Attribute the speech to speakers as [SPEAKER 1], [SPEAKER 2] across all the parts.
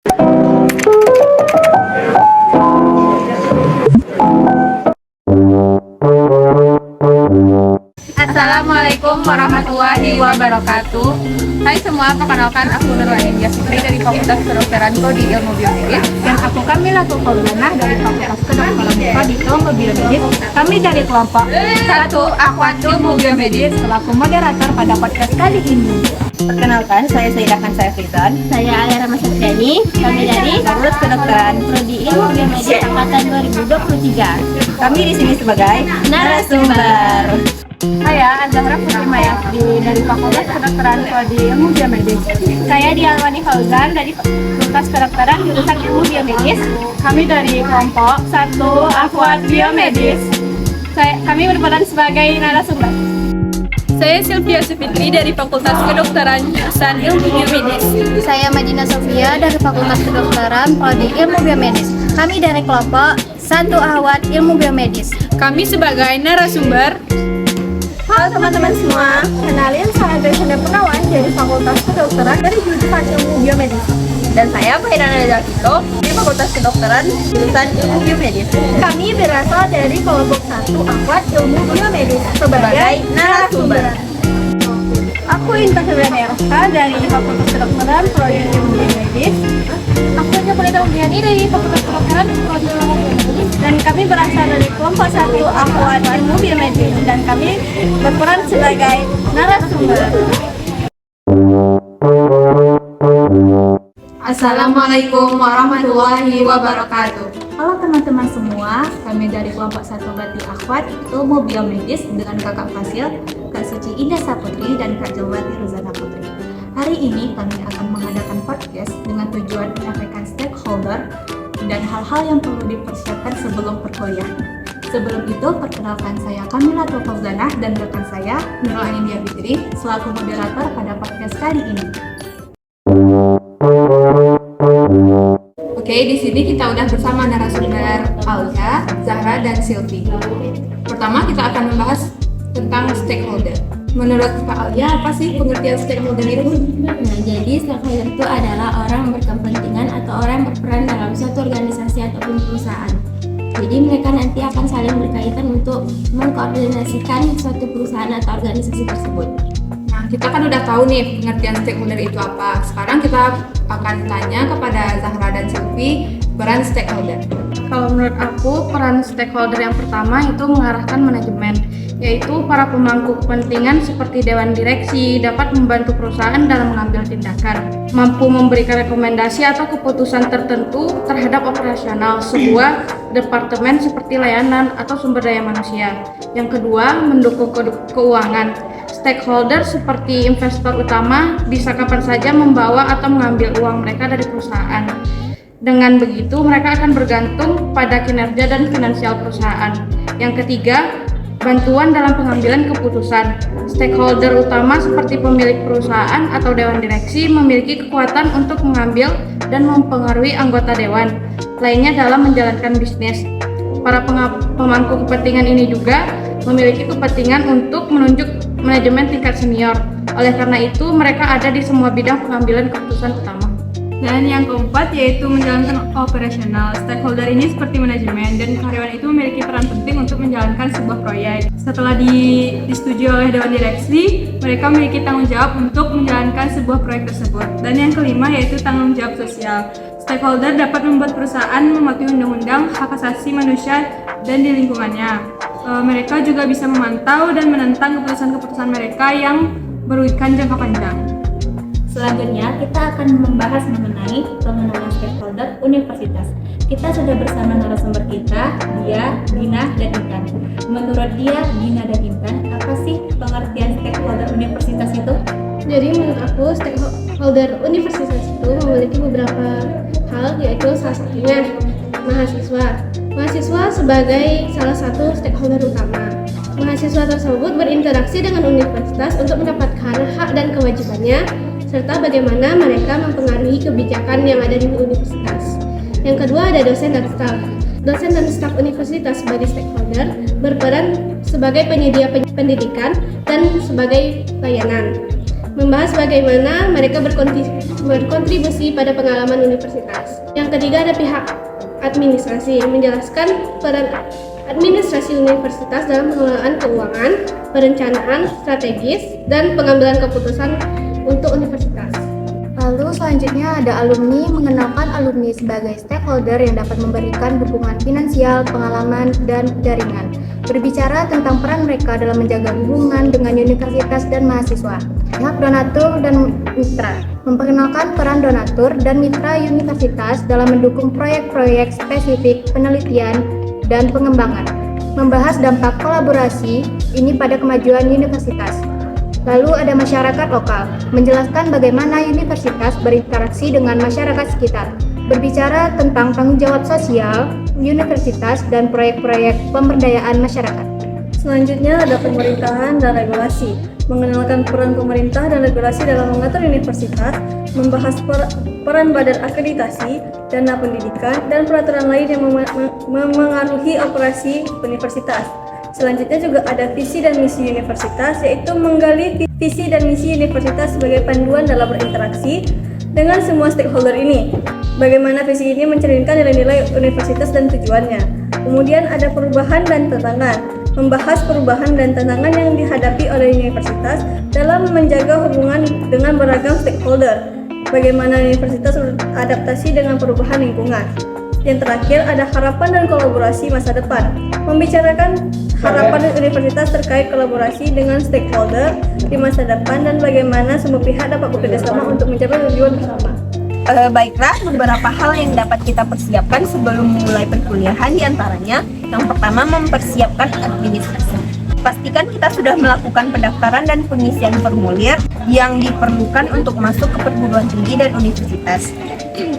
[SPEAKER 1] Assalamualaikum warahmatullahi wabarakatuh. Hai semua, perkenalkan aku Nurwain Yasifri dari Fakultas Kedokteran Prodi Ilmu Biomedis.
[SPEAKER 2] Dan aku Kamila Tukolana dari Fakultas Kedokteran Prodi Ilmu Biomedis. Kami dari kelompok
[SPEAKER 1] 1 Akhwat Ilmu Biomedis.
[SPEAKER 2] selaku moderator pada podcast kali ini.
[SPEAKER 3] Perkenalkan, saya Saidahan Saifrizan.
[SPEAKER 2] Saya Alera Masyadani. Kami dari
[SPEAKER 3] Fakultas Kedokteran.
[SPEAKER 2] Prodi Ilmu Biomedis angkatan 2023.
[SPEAKER 3] Kami di sini sebagai narasumber.
[SPEAKER 2] Saya Azahra Putri Mayasdi dari Fakultas Kedokteran Prodi Ilmu Biomedis.
[SPEAKER 4] Saya Dialwani Fauzan dari Fakultas Kedokteran jurusan Ilmu Biomedis.
[SPEAKER 2] Kami dari kelompok
[SPEAKER 4] 1 Akhwat Biomedis. Kami berperan sebagai narasumber.
[SPEAKER 1] Saya Sylvia Sufitri dari Fakultas Kedokteran jurusan Ilmu Biomedis.
[SPEAKER 5] Saya Madina Sofia dari Fakultas Kedokteran Prodi Ilmu Biomedis. Kami dari kelompok 1 Akhwat Ilmu Biomedis.
[SPEAKER 1] Kami sebagai narasumber.
[SPEAKER 4] Halo teman-teman semua, kenalin saya Gracia Purnawan dari Fakultas Kedokteran dari jurusan Ilmu Biomedis.
[SPEAKER 3] Dan saya Fairana Zakito di Fakultas Kedokteran jurusan Ilmu Biomedis.
[SPEAKER 4] Kami berasal dari kelompok 1 Akhwat Ilmu Biomedis
[SPEAKER 3] Sebagai narasumber.
[SPEAKER 4] Aku Intan Febriana Eroska dari Fakultas Kedokteran Prodi Ilmu Biomedis. Aku Nyopolita Udiani dari Fakultas Kedokteran Prodi Ilmu Biomedis. Dan kami berasal dari kelompok 1 Akhwat Ilmu Biomedis. Dan kami berperan sebagai narasumber.
[SPEAKER 1] Assalamualaikum warahmatullahi wabarakatuh.
[SPEAKER 2] Halo teman-teman semua, kami dari kelompok 1 Bati Akhwat Ilmu Biomedis dengan Kakak Fasil, Kak Suci Indah Saputri, dan Kak Jelwati Ruzana Putri. Hari ini kami akan mengadakan podcast dengan tujuan menyampaikan stakeholder dan hal-hal yang perlu dipersiapkan sebelum perkuliahan. Sebelum itu, perkenalkan saya Kamila Tukolana dan rekan saya Nurul Anindya Fitri selaku moderator pada podcast kali ini.
[SPEAKER 1] Oke, di sini kita udah bersama narasumber Alia, Zahra, dan Sylvie. Pertama, kita akan membahas tentang stakeholder. Menurut Kak Alia, apa sih pengertian stakeholder itu?
[SPEAKER 6] Nah, jadi stakeholder itu adalah orang yang berkepentingan atau orang yang berperan dalam suatu organisasi ataupun perusahaan. Jadi mereka nanti akan saling berkaitan untuk mengkoordinasikan suatu perusahaan atau organisasi tersebut.
[SPEAKER 1] Nah, kita kan udah tahu nih pengertian stakeholder itu apa. Sekarang kita akan tanya kepada Zahra dan Sylvie peran stakeholder.
[SPEAKER 2] Kalau menurut aku, peran stakeholder yang pertama itu mengarahkan manajemen, yaitu para pemangku kepentingan seperti dewan direksi dapat membantu perusahaan dalam mengambil tindakan, mampu memberikan rekomendasi atau keputusan tertentu terhadap operasional sebuah departemen seperti layanan atau sumber daya manusia. Yang kedua, mendukung keuangan. Stakeholder seperti investor utama bisa kapan saja membawa atau mengambil uang mereka dari perusahaan. Dengan begitu, mereka akan bergantung pada kinerja dan finansial perusahaan. Yang ketiga, bantuan dalam pengambilan keputusan. Stakeholder utama seperti pemilik perusahaan atau dewan direksi memiliki kekuatan untuk mengambil dan mempengaruhi anggota dewan lainnya dalam menjalankan bisnis. Para pemangku kepentingan ini juga memiliki kepentingan untuk menunjuk manajemen tingkat senior. Oleh karena itu, mereka ada di semua bidang pengambilan keputusan utama.
[SPEAKER 4] Dan yang keempat yaitu menjalankan operasional. Stakeholder ini seperti manajemen dan karyawan itu memiliki peran penting untuk menjalankan sebuah proyek. Setelah disetujui oleh dewan direksi, mereka memiliki tanggung jawab untuk menjalankan sebuah proyek tersebut. Dan yang kelima yaitu tanggung jawab sosial. Stakeholder dapat membuat perusahaan mematuhi undang-undang, hak asasi manusia dan di lingkungannya. Mereka juga bisa memantau dan menentang keputusan-keputusan mereka yang merugikan jangka panjang.
[SPEAKER 6] Selanjutnya, kita akan membahas mengenai pengenalan stakeholder universitas. Kita sudah bersama narasumber kita, Dia, Dina, dan Intan. Menurut Dia, Dina, dan Intan, apa sih pengertian stakeholder universitas itu?
[SPEAKER 4] Jadi menurut aku stakeholder universitas itu memiliki beberapa hal, yaitu salah satunya mahasiswa. Mahasiswa sebagai salah satu stakeholder utama. Mahasiswa tersebut berinteraksi dengan universitas untuk mendapatkan hak dan kewajibannya, serta bagaimana mereka mempengaruhi kebijakan yang ada di universitas. Yang kedua ada dosen dan staf. Dosen dan staf universitas sebagai stakeholder berperan sebagai penyedia pendidikan dan sebagai layanan.
[SPEAKER 7] membahas bagaimana mereka berkontribusi pada pengalaman universitas. Yang ketiga ada pihak administrasi, menjelaskan peran administrasi universitas dalam pengelolaan keuangan, perencanaan strategis, dan pengambilan keputusan untuk universitas.
[SPEAKER 5] Lalu selanjutnya ada alumni, mengenalkan alumni sebagai stakeholder yang dapat memberikan dukungan finansial, pengalaman, dan jaringan. Berbicara tentang peran mereka dalam menjaga hubungan dengan universitas dan mahasiswa. Pihak donatur dan mitra, memperkenalkan peran donatur dan mitra universitas dalam mendukung proyek-proyek spesifik penelitian dan pengembangan. Membahas dampak kolaborasi ini pada kemajuan universitas. Lalu ada masyarakat lokal, menjelaskan bagaimana universitas berinteraksi dengan masyarakat sekitar, berbicara tentang tanggung jawab sosial universitas dan proyek-proyek pemberdayaan masyarakat.
[SPEAKER 4] Selanjutnya ada pemerintahan dan regulasi, mengenalkan peran pemerintah dan regulasi dalam mengatur universitas, membahas peran badan akreditasi, dana pendidikan, dan peraturan lain yang memengaruhi operasi universitas. Selanjutnya juga ada visi dan misi universitas, yaitu menggali visi dan misi universitas sebagai panduan dalam berinteraksi dengan semua stakeholder ini. Bagaimana visi ini mencerminkan nilai-nilai universitas dan tujuannya. Kemudian ada perubahan dan tantangan, membahas perubahan dan tantangan yang dihadapi oleh universitas dalam menjaga hubungan dengan beragam stakeholder. Bagaimana universitas beradaptasi dengan perubahan lingkungan. Yang terakhir ada harapan dan kolaborasi masa depan, membicarakan harapan universitas terkait kolaborasi dengan stakeholder di masa depan dan bagaimana semua pihak dapat bekerjasama untuk mencapai tujuan bersama.
[SPEAKER 3] Baiklah, beberapa hal yang dapat kita persiapkan sebelum mulai perkuliahan, diantaranya yang pertama mempersiapkan administrasi. Pastikan kita sudah melakukan pendaftaran dan pengisian formulir yang diperlukan untuk masuk ke perguruan tinggi dan universitas.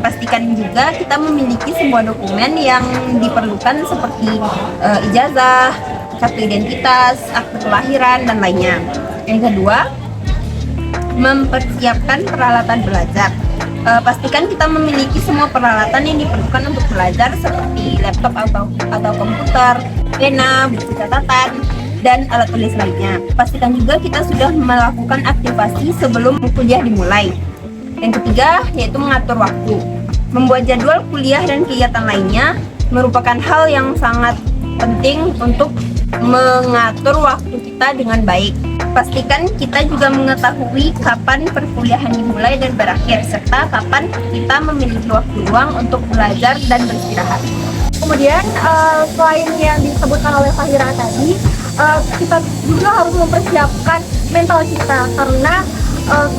[SPEAKER 3] Pastikan juga kita memiliki semua dokumen yang diperlukan seperti ijazah, kartu identitas, akte kelahiran, dan lainnya. Yang kedua, mempersiapkan peralatan belajar. Pastikan kita memiliki semua peralatan yang diperlukan untuk belajar seperti laptop atau komputer, pena, buku catatan, dan alat tulis lainnya. Pastikan juga kita sudah melakukan aktivasi sebelum kuliah dimulai. Yang ketiga, yaitu mengatur waktu. Membuat jadwal kuliah dan kegiatan lainnya merupakan hal yang sangat penting untuk mengatur waktu kita dengan baik. Pastikan kita juga mengetahui kapan perkuliahan dimulai dan berakhir, serta kapan kita memiliki waktu luang untuk belajar dan beristirahat.
[SPEAKER 8] Kemudian selain yang disebutkan oleh Fahira tadi, kita juga harus mempersiapkan mental kita karena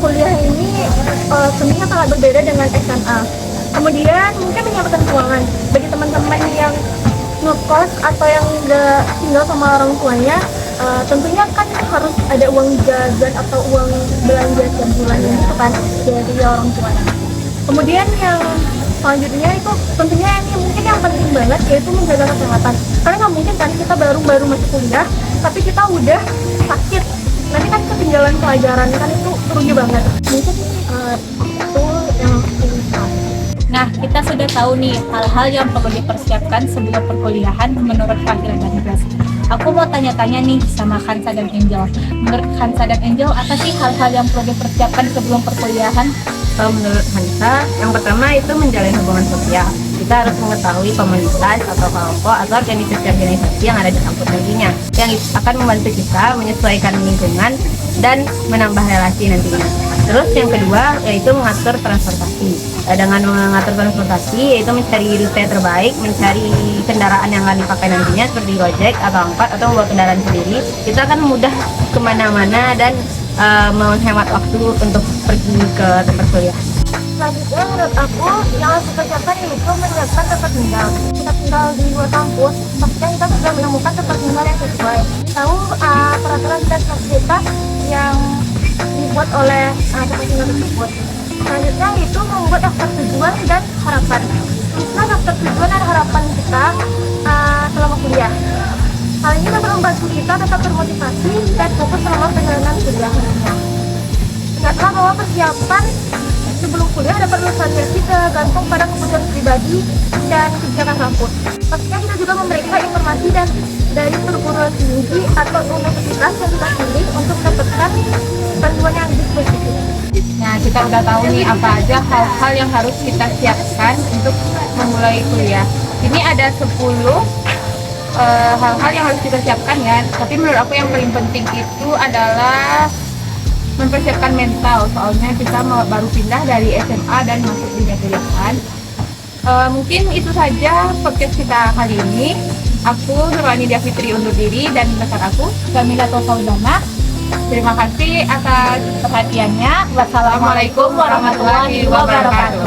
[SPEAKER 8] kuliah ini sebenarnya sangat berbeda dengan SMA. Kemudian mungkin menyiapkan keuangan bagi teman-teman yang ngekos atau yang nggak tinggal sama orang tuanya, tentunya kan harus ada uang jajan atau uang belanja setiap bulannya gitu kan dari orang tuanya. Kemudian yang selanjutnya itu tentunya ini mungkin yang penting banget, yaitu menjaga kesehatan. Karena nggak mungkin kan kita baru masuk kuliah tapi kita udah sakit, nanti kan ketinggalan pelajaran kan, itu rugi banget. Mungkin itu yang
[SPEAKER 6] Nah, kita sudah tahu nih hal-hal yang perlu dipersiapkan sebelum perkuliahan menurut Fahira dan Grace. Aku mau tanya-tanya nih sama Hansa dan Angel. Menurut Hansa dan Angel, apa sih hal-hal yang perlu dipersiapkan sebelum perkuliahan?
[SPEAKER 3] Menurut Hansa, yang pertama itu menjalin hubungan sosial. Kita harus mengetahui komunitas atau kelompok atau organisasi yang ada di kampus nantinya, yang akan membantu kita menyesuaikan lingkungan dan menambah relasi nantinya. Terus yang kedua yaitu mengatur transportasi. Dengan mengatur transportasi yaitu mencari rute terbaik, mencari kendaraan yang akan dipakai nantinya seperti Gojek atau angkot atau membawa kendaraan sendiri. Kita akan mudah kemana-mana dan menghemat waktu untuk pergi ke tempat kuliah.
[SPEAKER 8] selanjutnya menurut aku yang harus dipersiapkan itu menyiapkan tempat tinggal. Kita tinggal di luar kampus, pastinya kita sudah menemukan tempat tinggal yang sesuai. Tahu peraturan dan fasilitas yang dibuat oleh tempat tinggal tersebut. Selanjutnya itu membuat daftar tujuan dan harapan. Nah, daftar tujuan dan harapan kita selama kuliah. Hal ini dapat membantu kita tetap termotivasi dan fokus selama perjalanan kuliah. Ingatlah bahwa persiapan sebelum kuliah dapat bervariasi tergantung pada kebutuhan pribadi dan kebijakan kampus. Pastinya kita juga memberikan informasi dan dari perguruan tinggi atau universitas yang kita pilih untuk mendapatkan bantuan yang lebih spesifik.
[SPEAKER 2] Nah, kita udah tahu nih apa aja hal-hal yang harus kita siapkan untuk memulai kuliah. Ini ada 10 hal-hal yang harus kita siapkan ya. Tapi menurut aku yang paling penting itu adalah mempersiapkan mental. Soalnya kita baru pindah dari SMA dan masuk dunia kuliahan. Mungkin itu saja podcast kita kali ini. Aku Nurwani Dia Fitri undur diri dan rekan aku Kamila Tosaudana. Terima kasih atas perhatiannya. Wassalamualaikum warahmatullahi wabarakatuh.